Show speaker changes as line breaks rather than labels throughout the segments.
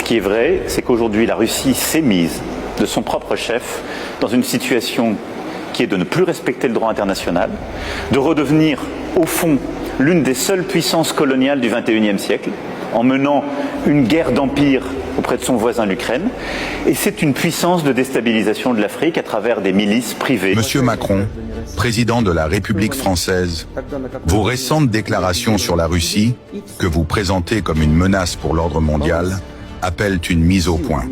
qui est vrai, c'est qu'aujourd'hui la Russie s'est mise de son propre chef dans une situation qui est de ne plus respecter le droit international, de redevenir au fond l'une des seules puissances coloniales du XXIe siècle, en menant une guerre d'empire auprès de son voisin l'Ukraine, et c'est une puissance de déstabilisation de l'Afrique à travers des milices privées.
Monsieur Macron, président de la République française, vos récentes déclarations sur la Russie, que vous présentez comme une menace pour l'ordre mondial, appellent une mise au point.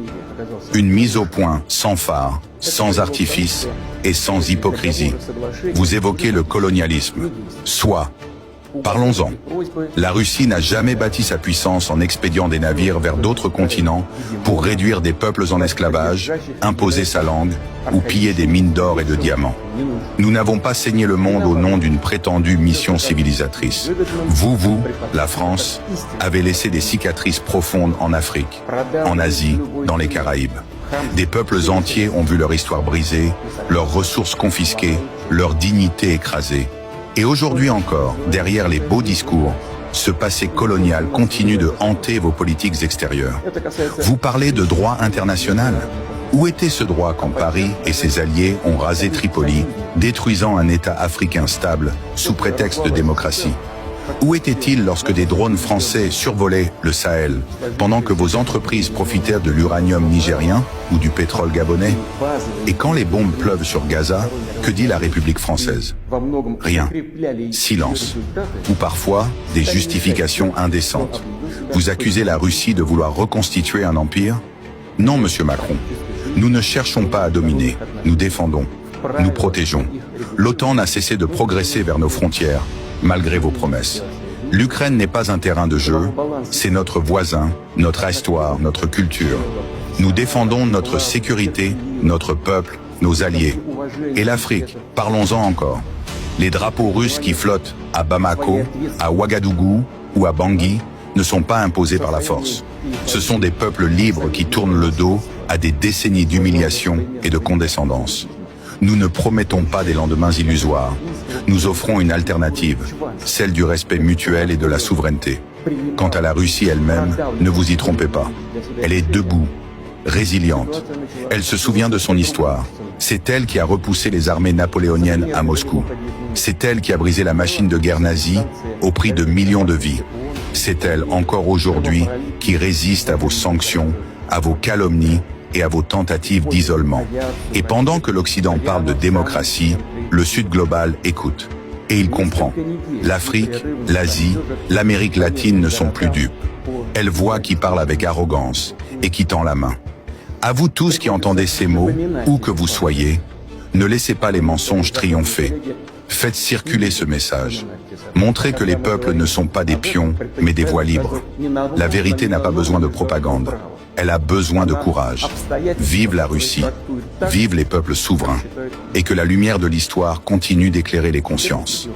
Une mise au point sans phare, sans artifice et sans hypocrisie. Vous évoquez le colonialisme. Soit. Parlons-en. La Russie n'a jamais bâti sa puissance en expédiant des navires vers d'autres continents pour réduire des peuples en esclavage, imposer sa langue ou piller des mines d'or et de diamants. Nous n'avons pas saigné le monde au nom d'une prétendue mission civilisatrice. Vous, la France, avez laissé des cicatrices profondes en Afrique, en Asie, dans les Caraïbes. Des peuples entiers ont vu leur histoire brisée, leurs ressources confisquées, leur dignité écrasée. Et aujourd'hui encore, derrière les beaux discours, ce passé colonial continue de hanter vos politiques extérieures. Vous parlez de droit international. Où était ce droit quand Paris et ses alliés ont rasé Tripoli, détruisant un État africain stable sous prétexte de démocratie? Où était-il lorsque des drones français survolaient le Sahel, pendant que vos entreprises profitaient de l'uranium nigérien ou du pétrole gabonais? Et quand les bombes pleuvent sur Gaza, que dit la République française? Rien. Silence. Ou parfois, des justifications indécentes. Vous accusez la Russie de vouloir reconstituer un empire? Non, monsieur Macron. Nous ne cherchons pas à dominer. Nous défendons. Nous protégeons. L'OTAN n'a cessé de progresser vers nos frontières, malgré vos promesses. L'Ukraine n'est pas un terrain de jeu, c'est notre voisin, notre histoire, notre culture. Nous défendons notre sécurité, notre peuple, nos alliés. Et l'Afrique, parlons-en encore. Les drapeaux russes qui flottent à Bamako, à Ouagadougou ou à Bangui ne sont pas imposés par la force. Ce sont des peuples libres qui tournent le dos à des décennies d'humiliation et de condescendance. Nous ne promettons pas des lendemains illusoires. Nous offrons une alternative, celle du respect mutuel et de la souveraineté. Quant à la Russie elle-même, ne vous y trompez pas. Elle est debout, résiliente. Elle se souvient de son histoire. C'est elle qui a repoussé les armées napoléoniennes à Moscou. C'est elle qui a brisé la machine de guerre nazie au prix de millions de vies. C'est elle, encore aujourd'hui, qui résiste à vos sanctions, à vos calomnies et à vos tentatives d'isolement. Et pendant que l'Occident parle de démocratie, le Sud global écoute. Et il comprend. L'Afrique, l'Asie, l'Amérique latine ne sont plus dupes. Elles voient qui parle avec arrogance et qui tend la main. À vous tous qui entendez ces mots, où que vous soyez, ne laissez pas les mensonges triompher. Faites circuler ce message. Montrez que les peuples ne sont pas des pions, mais des voix libres. La vérité n'a pas besoin de propagande. Elle a besoin de courage. Vive la Russie, vive les peuples souverains, et que la lumière de l'histoire continue d'éclairer les consciences.